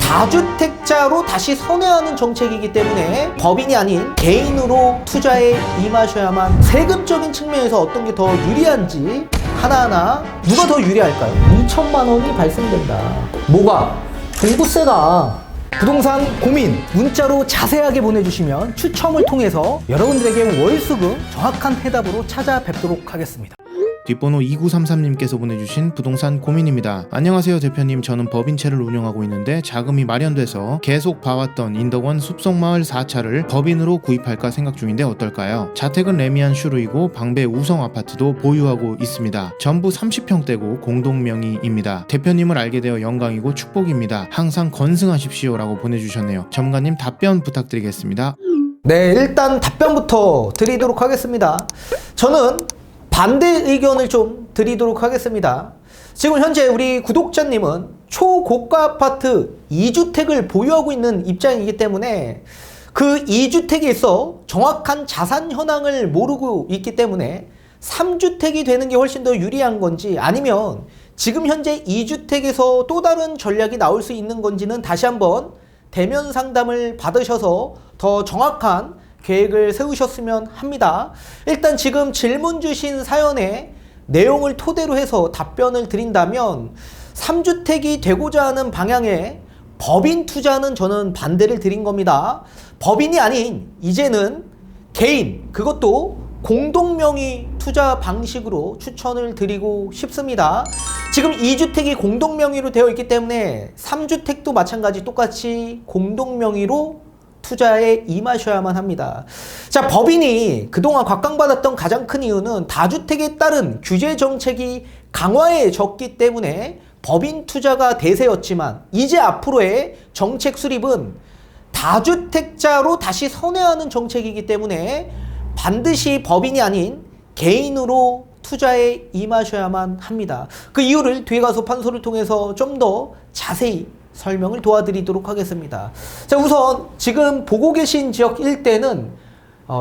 다주택자로 다시 선회하는 정책이기 때문에 법인이 아닌 개인으로 투자에 임하셔야만 세금적인 측면에서 어떤 게 더 유리한지 하나하나 누가 더 유리할까요? 2천만 원이 발생된다. 뭐가? 종부세가. 부동산 고민 문자로 자세하게 보내주시면 추첨을 통해서 여러분들에게 월수금 정확한 해답으로 찾아뵙도록 하겠습니다. 뒷번호 2933님께서 보내주신 부동산 고민입니다. 안녕하세요 대표님. 저는 법인채를 운영하고 있는데 자금이 마련돼서 계속 봐왔던 인덕원 숲속마을 4차를 법인으로 구입할까 생각 중인데 어떨까요? 자택은 레미안 슈루이고 방배 우성 아파트도 보유하고 있습니다. 전부 30평대고 공동명의입니다. 대표님을 알게 되어 영광이고 축복입니다. 항상 건승하십시오 라고 보내주셨네요. 전문가님 답변 부탁드리겠습니다. 네, 일단 답변부터 드리도록 하겠습니다. 저는 반대 의견을 좀 드리도록 하겠습니다. 지금 현재 우리 구독자님은 초고가 아파트 2주택을 보유하고 있는 입장이기 때문에 그 2주택에 있어 정확한 자산 현황을 모르고 있기 때문에 3주택이 되는 게 훨씬 더 유리한 건지 아니면 지금 현재 2주택에서 또 다른 전략이 나올 수 있는 건지는 다시 한번 대면 상담을 받으셔서 더 정확한 계획을 세우셨으면 합니다. 일단 지금 질문 주신 사연의 내용을 토대로 해서 답변을 드린다면 3주택이 되고자 하는 방향의 법인 투자는 저는 반대를 드린 겁니다. 법인이 아닌 이제는 개인, 그것도 공동명의 투자 방식으로 추천을 드리고 싶습니다. 지금 2주택이 공동명의로 되어 있기 때문에 3주택도 마찬가지 똑같이 공동명의로 투자에 임하셔야만 합니다. 자, 법인이 그동안 각광받았던 가장 큰 이유는 다주택에 따른 규제 정책이 강화해졌기 때문에 법인 투자가 대세였지만 이제 앞으로의 정책 수립은 다주택자로 다시 선회하는 정책이기 때문에 반드시 법인이 아닌 개인으로 투자에 임하셔야만 합니다. 그 이유를 뒤에 가서 판소를 통해서 좀 더 자세히 설명을 도와드리도록 하겠습니다. 자, 우선 지금 보고 계신 지역 일대는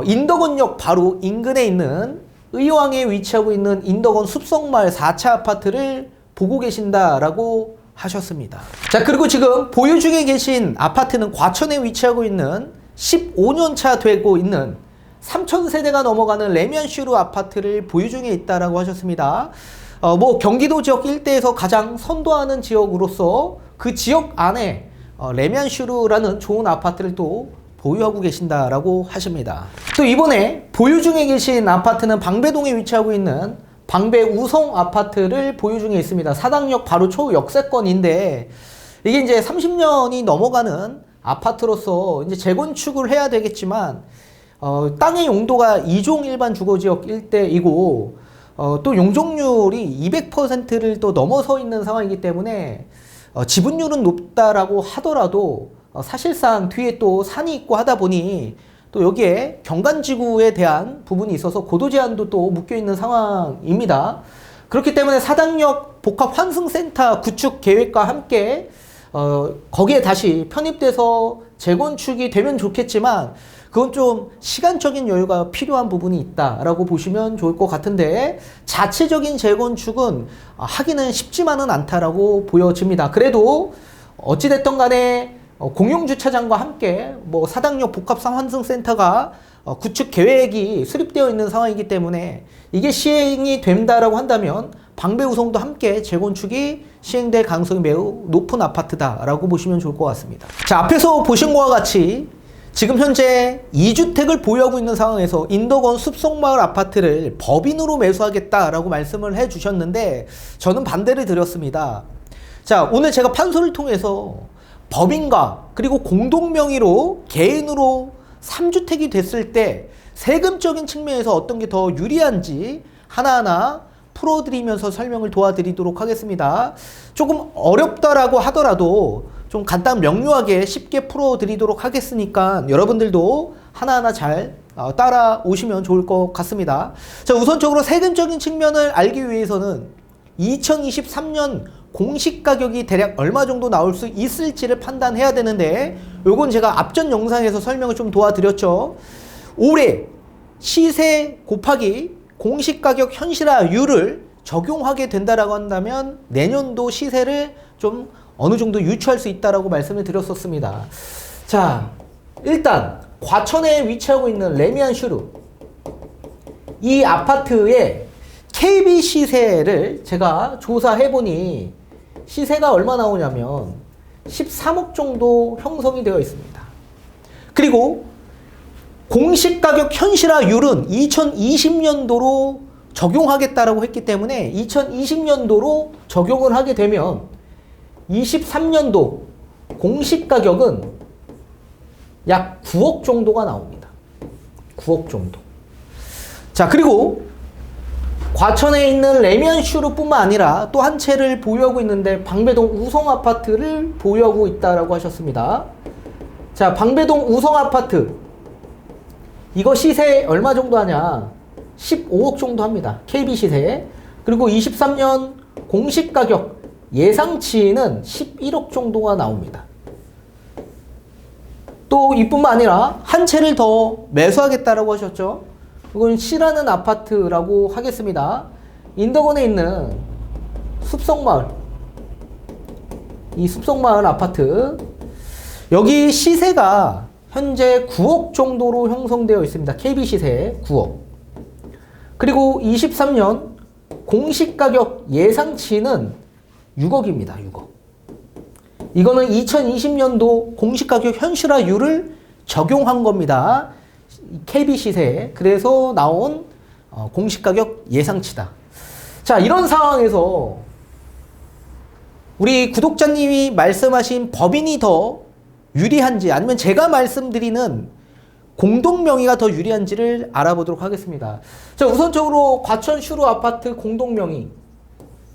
인덕원역 바로 인근에 있는 의왕에 위치하고 있는 인덕원 숲속마을 4차 아파트를 보고 계신다라고 하셨습니다. 자, 그리고 지금 보유 중에 계신 아파트는 과천에 위치하고 있는 15년차 되고 있는 3,000세대가 넘어가는 레미안슈루 아파트를 보유 중에 있다라고 하셨습니다. 경기도 지역 일대에서 가장 선도하는 지역으로서 그 지역 안에 레미안슈루라는 좋은 아파트를 또 보유하고 계신다라고 하십니다. 또 이번에 보유 중에 계신 아파트는 방배동에 위치하고 있는 방배 우성 아파트를 보유 중에 있습니다. 사당역 바로 초역세권인데 이게 이제 30년이 넘어가는 아파트로서 이제 재건축을 해야 되겠지만 땅의 용도가 2종 일반 주거지역 일대이고 또 용적률이 200%를 또 넘어서 있는 상황이기 때문에 지분율은 높다라고 하더라도 사실상 뒤에 또 산이 있고 하다 보니 또 여기에 경관지구에 대한 부분이 있어서 고도 제한도 또 묶여있는 상황입니다. 그렇기 때문에 사당역 복합환승센터 구축 계획과 함께 거기에 다시 편입돼서 재건축이 되면 좋겠지만 그건 좀 시간적인 여유가 필요한 부분이 있다라고 보시면 좋을 것 같은데 자체적인 재건축은 하기는 쉽지만은 않다라고 보여집니다. 그래도 어찌됐든 간에 공용주차장과 함께 사당역 복합환승센터가 구축 계획이 수립되어 있는 상황이기 때문에 이게 시행이 된다라고 한다면 방배우성도 함께 재건축이 시행될 가능성이 매우 높은 아파트다라고 보시면 좋을 것 같습니다. 자, 앞에서 보신 것과 같이 지금 현재 2주택을 보유하고 있는 상황에서 인덕원 숲속마을 아파트를 법인으로 매수하겠다라고 말씀을 해주셨는데 저는 반대를 드렸습니다. 자, 오늘 제가 판소를 통해서 법인과 그리고 공동명의로 개인으로 3주택이 됐을 때 세금적인 측면에서 어떤 게 더 유리한지 하나하나 풀어드리면서 설명을 도와드리도록 하겠습니다. 조금 어렵다라고 하더라도 좀 간단 명료하게 쉽게 풀어드리도록 하겠으니까 여러분들도 하나하나 잘 따라오시면 좋을 것 같습니다. 자, 우선적으로 세금적인 측면을 알기 위해서는 2023년 공시가격이 대략 얼마 정도 나올 수 있을지를 판단해야 되는데 요건 제가 앞전 영상에서 설명을 좀 도와드렸죠. 올해 시세 곱하기 공시가격 현실화율을 적용하게 된다라고 한다면 내년도 시세를 좀 어느 정도 유추할 수 있다라고 말씀을 드렸었습니다. 자, 일단 과천에 위치하고 있는 레미안 슈르, 이 아파트의 KB 시세를 제가 조사해보니 시세가 얼마 나오냐면 13억 정도 형성이 되어 있습니다. 그리고 공시가격 현실화율은 2020년도로 적용하겠다라고 했기 때문에 2020년도로 적용을 하게 되면 23년도 공시가격은 약 9억 정도가 나옵니다. 9억 정도. 자, 그리고 과천에 있는 레미안 슈르뿐만 아니라 또 한 채를 보유하고 있는데 방배동 우성 아파트를 보유하고 있다라고 하셨습니다. 자, 방배동 우성 아파트 이거 시세 얼마 정도 하냐? 15억 정도 합니다. KB 시세. 그리고 23년 공시가격 예상치는 11억 정도가 나옵니다. 또 이뿐만 아니라 한 채를 더 매수하겠다라고 하셨죠. 이건 C라는 아파트라고 하겠습니다. 인덕원에 있는 숲속마을, 이 숲속마을 아파트, 여기 시세가 현재 9억 정도로 형성되어 있습니다. KB 시세 9억. 그리고 23년 공시가격 예상치는 6억입니다. 6억. 이거는 2020년도 공시가격 현실화율을 적용한 겁니다. KB 시세. 그래서 나온 공시가격 예상치다. 자, 이런 상황에서 우리 구독자님이 말씀하신 법인이 더 유리한지 아니면 제가 말씀드리는 공동명의가 더 유리한지를 알아보도록 하겠습니다. 자, 우선적으로 과천 슈르 아파트 공동명의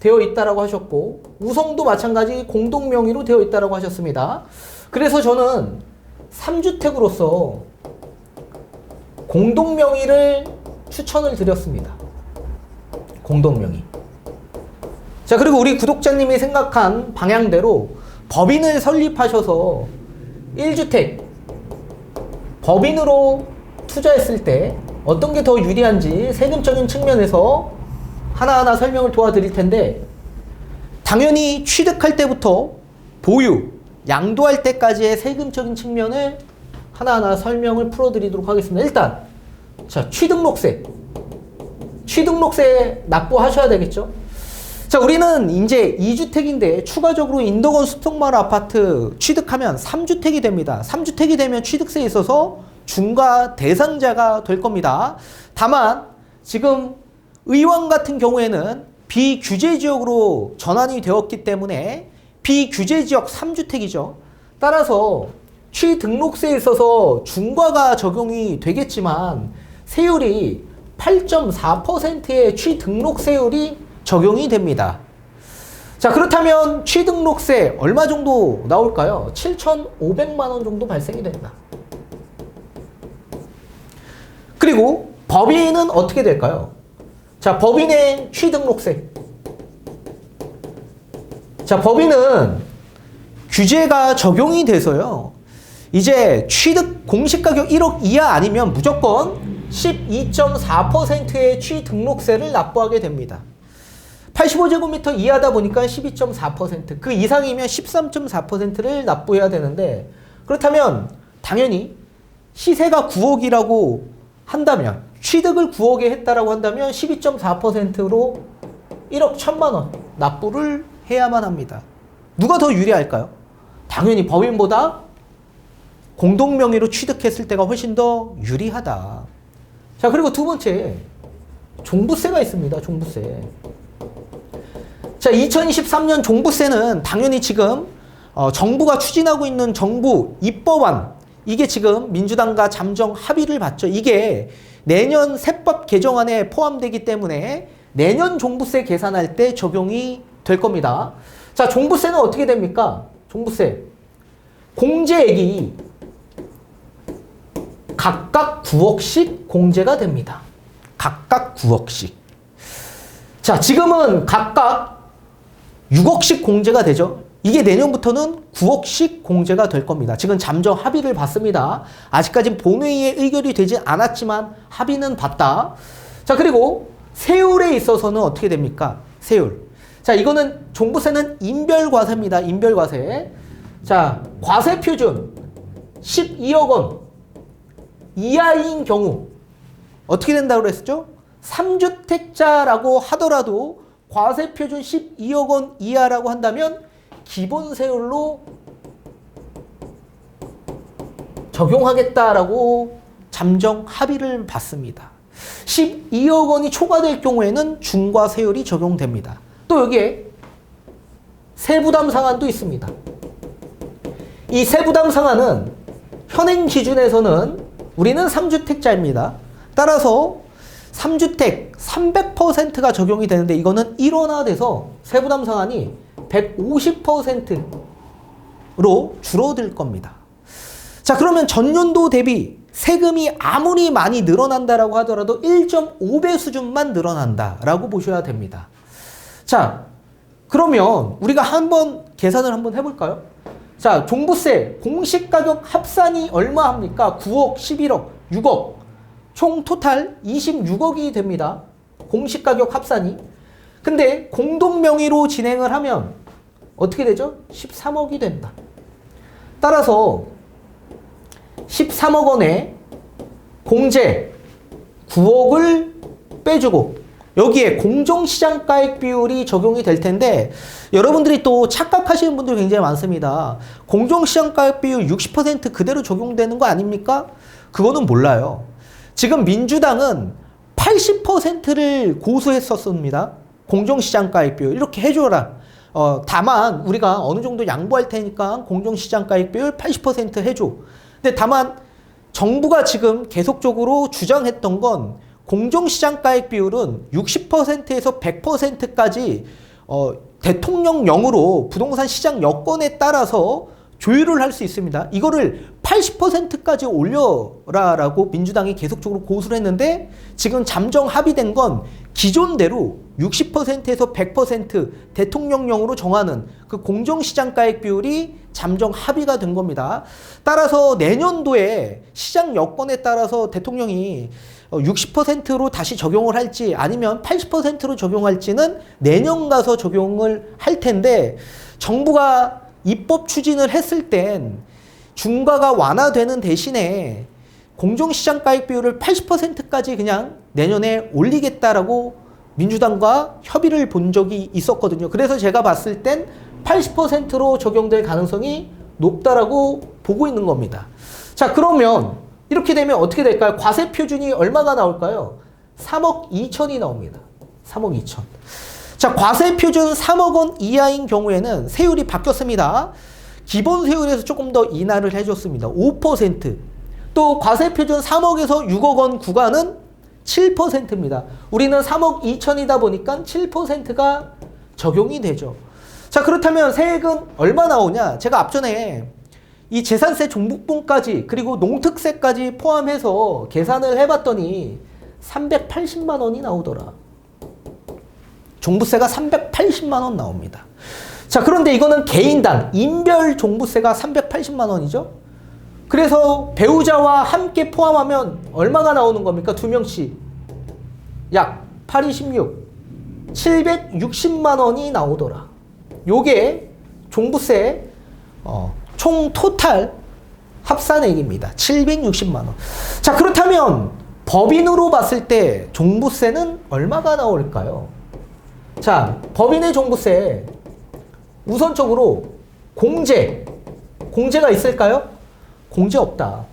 되어 있다라고 하셨고, 우성도 마찬가지 공동명의로 되어 있다라고 하셨습니다. 그래서 저는 3주택으로서 공동명의를 추천을 드렸습니다. 공동명의. 자, 그리고 우리 구독자님이 생각한 방향대로 법인을 설립하셔서 1주택 법인으로 투자했을 때 어떤 게 더 유리한지 세금적인 측면에서 하나하나 설명을 도와드릴 텐데, 당연히 취득할 때부터 보유, 양도할 때까지의 세금적인 측면을 하나하나 설명을 풀어드리도록 하겠습니다. 일단 자, 취등록세 납부하셔야 되겠죠. 자, 우리는 이제 2주택인데 추가적으로 인덕원 숲속마을 아파트 취득하면 3주택이 됩니다. 3주택이 되면 취득세에 있어서 중과 대상자가 될 겁니다. 다만 지금 의왕 같은 경우에는 비규제 지역으로 전환이 되었기 때문에 비규제 지역 3주택이죠. 따라서 취등록세에 있어서 중과가 적용이 되겠지만 세율이 8.4%의 취등록세율이 적용이 됩니다. 자, 그렇다면 취등록세 얼마 정도 나올까요? 7,500만 원 정도 발생이 됩니다. 그리고 법인은 어떻게 될까요? 자, 법인의 취등록세. 자, 법인은 규제가 적용이 돼서요, 이제 취득 공시가격 1억 이하 아니면 무조건 12.4%의 취등록세를 납부하게 됩니다. 85제곱미터 이하다 보니까 12.4%, 그 이상이면 13.4%를 납부해야 되는데, 그렇다면 당연히 시세가 9억이라고 한다면, 취득을 9억에 했다라고 한다면 12.4%로 1억 1천만 원 납부를 해야만 합니다. 누가 더 유리할까요? 당연히 법인보다 공동명의로 취득했을 때가 훨씬 더 유리하다. 자, 그리고 두 번째, 종부세가 있습니다. 종부세. 자, 2023년 종부세는 당연히 지금 정부가 추진하고 있는 정부 입법안, 이게 지금 민주당과 잠정 합의를 봤죠. 이게 내년 세법 개정안에 포함되기 때문에 내년 종부세 계산할 때 적용이 될 겁니다. 자, 종부세는 어떻게 됩니까? 종부세. 공제액이 각각 9억씩 공제가 됩니다. 각각 9억씩. 자, 지금은 각각 6억씩 공제가 되죠. 이게 내년부터는 9억씩 공제가 될 겁니다. 지금 잠정 합의를 봤습니다. 아직까지는 본회의에 의결이 되지 않았지만 합의는 봤다. 자, 그리고 세율에 있어서는 어떻게 됩니까? 세율. 자, 이거는 종부세는 인별과세입니다. 인별과세. 자, 과세 표준 12억 원 이하인 경우 어떻게 된다고 그랬었죠? 3주택자라고 하더라도 과세 표준 12억 원 이하라고 한다면 기본 세율로 적용하겠다라고 잠정 합의를 받습니다. 12억 원이 초과될 경우에는 중과세율이 적용됩니다. 또 여기에 세부담 상한도 있습니다. 이 세부담 상한은 현행 기준에서는 우리는 3주택자입니다. 따라서 3주택 300%가 적용이 되는데 이거는 일원화돼서 세부담 상한이 150%로 줄어들 겁니다. 자, 그러면 전년도 대비 세금이 아무리 많이 늘어난다라고 하더라도 1.5배 수준만 늘어난다라고 보셔야 됩니다. 자, 그러면 우리가 한번 계산을 한번 해볼까요? 자, 종부세 공시가격 합산이 얼마 합니까? 9억, 11억, 6억, 총 토탈 26억이 됩니다. 공시가격 합산이. 근데 공동명의로 진행을 하면 어떻게 되죠? 13억이 된다. 따라서 13억 원에 공제 9억을 빼주고 여기에 공정시장가액 비율이 적용이 될 텐데 여러분들이 또 착각하시는 분들 굉장히 많습니다. 공정시장가액 비율 60% 그대로 적용되는 거 아닙니까? 그거는 몰라요. 지금 민주당은 80%를 고수했었습니다. 공정시장가액 비율 이렇게 해줘라. 다만 우리가 어느 정도 양보할 테니까 공정시장가액 비율 80% 해줘. 근데 다만 정부가 지금 계속적으로 주장했던 건 공정시장가액 비율은 60%에서 100%까지 대통령령으로 부동산 시장 여건에 따라서 조율을 할 수 있습니다. 이거를 80%까지 올려라라고 민주당이 계속적으로 고수를 했는데 지금 잠정 합의된 건 기존대로 60%에서 100% 대통령령으로 정하는 그 공정시장가액 비율이 잠정 합의가 된 겁니다. 따라서 내년도에 시장 여건에 따라서 대통령이 60%로 다시 적용을 할지 아니면 80%로 적용할지는 내년 가서 적용을 할 텐데 정부가 입법 추진을 했을 땐 중과가 완화되는 대신에 공정시장가액 비율을 80%까지 그냥 내년에 올리겠다라고 민주당과 협의를 본 적이 있었거든요. 그래서 제가 봤을 땐 80%로 적용될 가능성이 높다라고 보고 있는 겁니다. 자, 그러면 이렇게 되면 어떻게 될까요? 과세 표준이 얼마가 나올까요? 3억 2천이 나옵니다. 3억 2천. 자, 과세 표준 3억 원 이하인 경우에는 세율이 바뀌었습니다. 기본 세율에서 조금 더 인하를 해줬습니다. 5%. 또 과세 표준 3억에서 6억 원 구간은 7%입니다. 우리는 3억 2천이다 보니까 7%가 적용이 되죠. 자, 그렇다면 세액은 얼마 나오냐? 제가 앞전에 이 재산세 종부분까지 그리고 농특세까지 포함해서 계산을 해봤더니 380만 원이 나오더라. 종부세가 380만 원 나옵니다. 자, 그런데 이거는 개인당 인별 종부세가 380만 원이죠. 그래서 배우자와 함께 포함하면 얼마가 나오는 겁니까? 두 명씩 약 8, 26 760만 원이 나오더라. 요게 종부세 총 토탈 합산액입니다. 760만 원. 자, 그렇다면 법인으로 봤을 때 종부세는 얼마가 나올까요? 자, 법인의 종부세 우선적으로 공제가 있을까요? 공제 없다.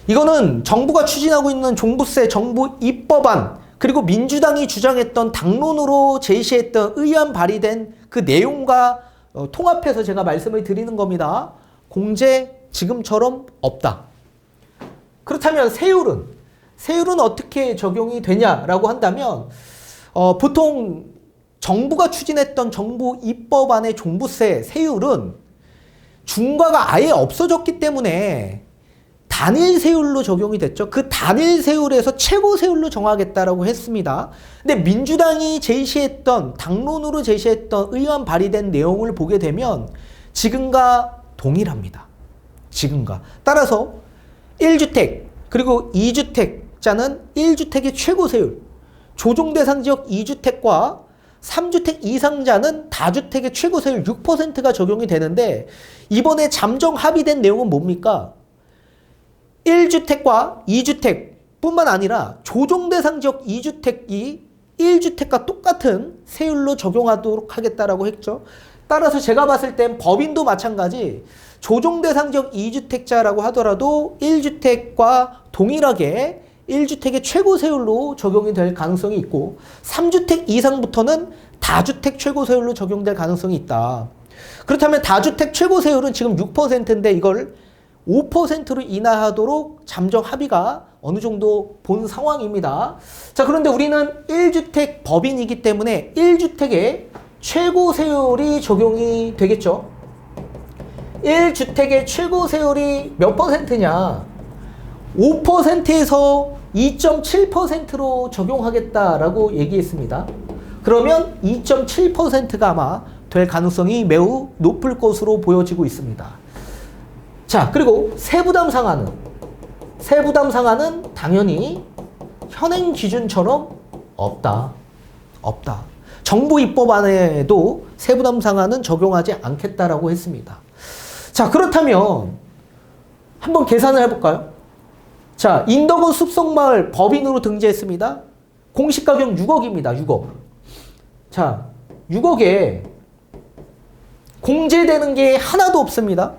이거는 정부가 추진하고 있는 종부세 정부 입법안 그리고 민주당이 주장했던 당론으로 제시했던 의안 발의된 그 내용과 통합해서 제가 말씀을 드리는 겁니다. 공제 지금처럼 없다. 그렇다면 세율은 어떻게 적용이 되냐라고 한다면 보통 정부가 추진했던 정부 입법안의 종부세 세율은 중과가 아예 없어졌기 때문에 단일 세율로 적용이 됐죠. 그 단일 세율에서 최고 세율로 정하겠다라고 했습니다. 근데 민주당이 당론으로 제시했던 의안 발의된 내용을 보게 되면 지금과 동일합니다. 지금과. 따라서 1주택 그리고 2주택자는 1주택의 최고 세율, 조정 대상 지역 2주택과 3주택 이상자는 다주택의 최고 세율 6%가 적용이 되는데 이번에 잠정 합의된 내용은 뭡니까? 1주택과 2주택 뿐만 아니라 조정대상 지역 2주택이 1주택과 똑같은 세율로 적용하도록 하겠다라고 했죠. 따라서 제가 봤을 땐 법인도 마찬가지 조정대상 지역 2주택자라고 하더라도 1주택과 동일하게 1주택의 최고 세율로 적용이 될 가능성이 있고 3주택 이상부터는 다주택 최고 세율로 적용될 가능성이 있다. 그렇다면 다주택 최고 세율은 지금 6%인데 이걸 5%로 인하하도록 잠정 합의가 어느 정도 본 상황입니다. 자, 그런데 우리는 1주택 법인이기 때문에 1주택의 최고 세율이 적용이 되겠죠. 1주택의 최고 세율이 몇 %냐? 5%에서 2.7%로 적용하겠다라고 얘기했습니다. 그러면 2.7%가 아마 될 가능성이 매우 높을 것으로 보여지고 있습니다. 자, 그리고 세부담 상한은 당연히 현행 기준처럼 없다. 정부 입법안에도 세부담 상한은 적용하지 않겠다라고 했습니다. 자, 그렇다면 한번 계산을 해볼까요? 자, 인덕원 숲속마을 법인으로 등재했습니다. 공시가격 6억입니다. 6억. 자, 6억에 공제되는 게 하나도 없습니다.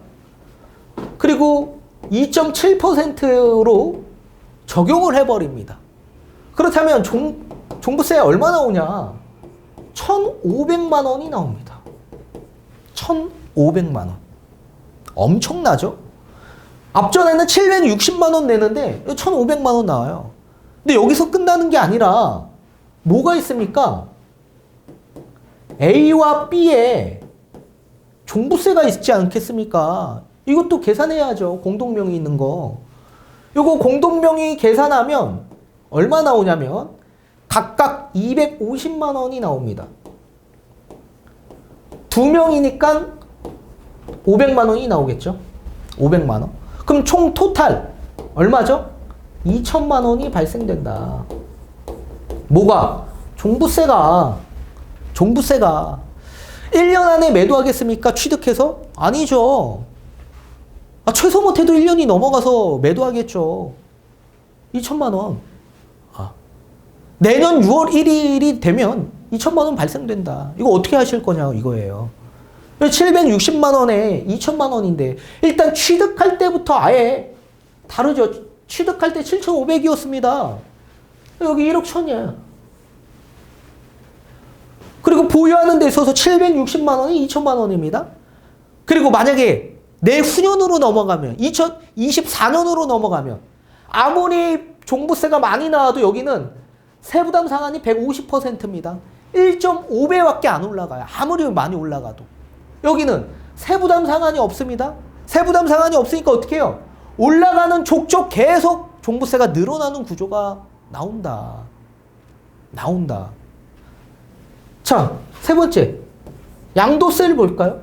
그리고 2.7%로 적용을 해버립니다. 그렇다면 종부세 얼마 나오냐? 1,500만 원이 나옵니다. 1,500만 원. 엄청나죠? 앞전에는 760만 원 내는데 1,500만 원 나와요. 근데 여기서 끝나는 게 아니라 뭐가 있습니까? A와 B에 종부세가 있지 않겠습니까? 이것도 계산해야죠. 공동명의 있는 거. 요거 공동명의 계산하면 얼마 나오냐면 각각 250만 원이 나옵니다. 2명이니까 500만 원이 나오겠죠. 500만 원. 그럼 총 토탈 얼마죠? 2천만 원이 발생된다. 뭐가? 종부세가 1년 안에 매도하겠습니까? 취득해서? 아니죠. 최소 못해도 1년이 넘어가서 매도하겠죠. 2천만 원. 내년 6월 1일이 되면 2천만 원 발생된다. 이거 어떻게 하실 거냐 이거예요. 760만 원에 2천만 원인데 일단 취득할 때부터 아예 다르죠. 취득할 때 7,500이었습니다. 여기 1억 1천이야. 그리고 보유하는 데 있어서 760만 원이 2천만 원입니다. 그리고 만약에 내후년으로 넘어가면 2024년으로 넘어가면 아무리 종부세가 많이 나와도 여기는 세부담 상한이 150%입니다. 1.5배밖에 안 올라가요. 아무리 많이 올라가도. 여기는 세부담 상한이 없습니다. 세부담 상한이 없으니까 어떻게 해요? 올라가는 족족 계속 종부세가 늘어나는 구조가 나온다. 자, 세 번째. 양도세를 볼까요?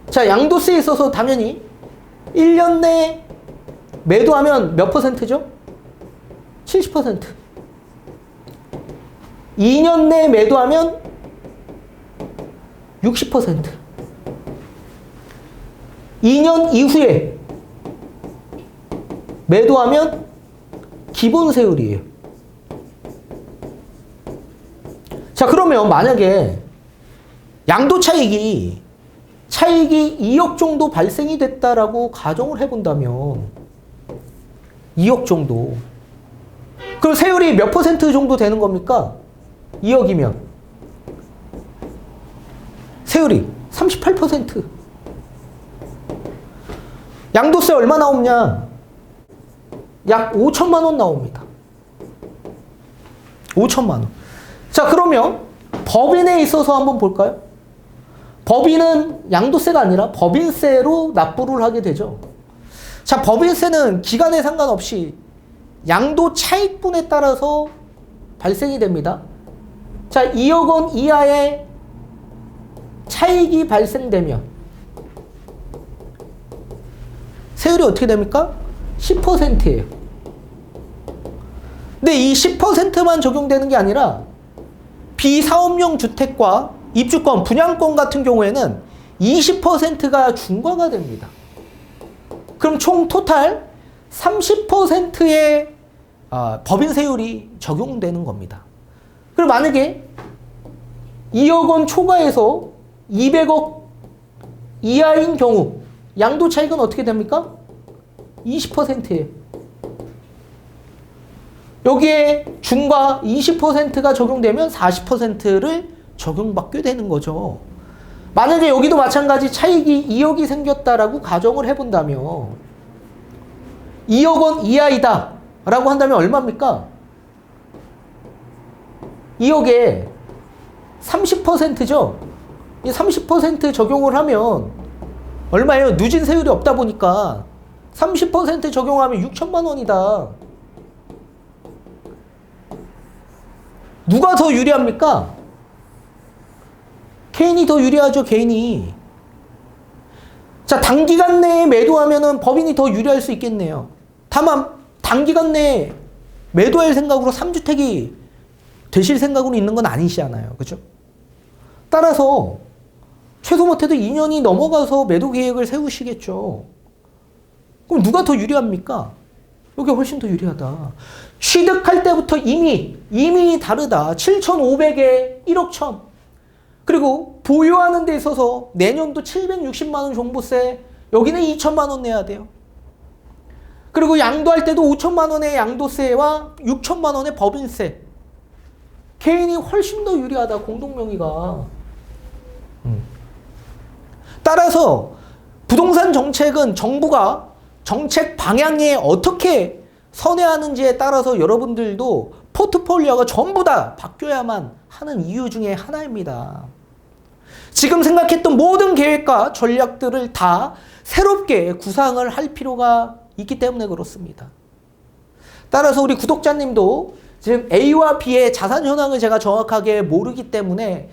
자, 양도세에 있어서 당연히 1년 내 매도하면 몇 %죠? 70%. 2년 내 매도하면 60%. 2년 이후에 매도하면 기본 세율이에요. 자, 그러면 만약에 양도 차익이 2억 정도 발생이 됐다라고 가정을 해본다면 2억 정도. 그럼 세율이 몇 % 정도 되는 겁니까? 2억이면 세율이 38%. 양도세 얼마 나오냐? 약 5천만 원 나옵니다. 5천만 원. 자, 그러면 법인에 있어서 한번 볼까요? 법인은 양도세가 아니라 법인세로 납부를 하게 되죠. 자, 법인세는 기간에 상관없이 양도 차익분에 따라서 발생이 됩니다. 자, 2억 원 이하의 차익이 발생되면 세율이 어떻게 됩니까? 10%예요. 근데 이 10%만 적용되는 게 아니라 비사업용 주택과 입주권, 분양권 같은 경우에는 20%가 중과가 됩니다. 그럼 총 토탈 30%의 법인세율이 적용되는 겁니다. 그럼 만약에 2억 원 초과해서 200억 이하인 경우 양도 차익은 어떻게 됩니까? 20%예요. 여기에 중과 20%가 적용되면 40%를 적용받게 되는 거죠. 만약에 여기도 마찬가지 차익이 2억이 생겼다라고 가정을 해본다면 2억 원 이하이다 라고 한다면 얼마입니까? 2억에 30%죠. 이 30% 적용을 하면 얼마예요? 누진세율이 없다 보니까 30% 적용하면 6천만 원이다. 누가 더 유리합니까? 개인이 더 유리하죠, 개인이. 자, 단기간 내에 매도하면은 법인이 더 유리할 수 있겠네요. 다만, 단기간 내에 매도할 생각으로 3주택이 되실 생각으로 있는 건 아니시잖아요. 그죠? 따라서, 최소 못해도 2년이 넘어가서 매도 계획을 세우시겠죠. 그럼 누가 더 유리합니까? 여기 훨씬 더 유리하다. 취득할 때부터 이미 다르다. 7,500에 1억 1천. 그리고 보유하는 데 있어서 내년도 760만 원 종부세, 여기는 2천만 원 내야 돼요. 그리고 양도할 때도 5천만 원의 양도세와 6천만 원의 법인세. 개인이 훨씬 더 유리하다, 공동명의가. 따라서 부동산 정책은 정부가 정책 방향에 어떻게 선회하는지에 따라서 여러분들도 포트폴리오가 전부 다 바뀌어야만 하는 이유 중에 하나입니다. 지금 생각했던 모든 계획과 전략들을 다 새롭게 구상을 할 필요가 있기 때문에 그렇습니다. 따라서 우리 구독자님도 지금 A와 B의 자산 현황을 제가 정확하게 모르기 때문에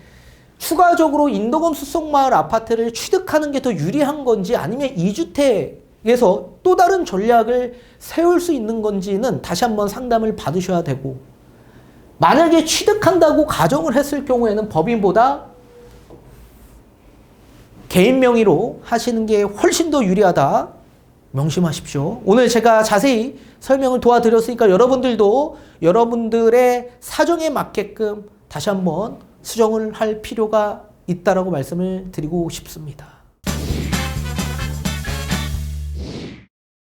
추가적으로 인덕원 숲속마을 아파트를 취득하는 게 더 유리한 건지 아니면 2주택에서 또 다른 전략을 세울 수 있는 건지는 다시 한번 상담을 받으셔야 되고, 만약에 취득한다고 가정을 했을 경우에는 법인보다 개인 명의로 하시는 게 훨씬 더 유리하다 명심하십시오. 오늘 제가 자세히 설명을 도와드렸으니까 여러분들도 여러분들의 사정에 맞게끔 다시 한번 수정을 할 필요가 있다라고 말씀을 드리고 싶습니다.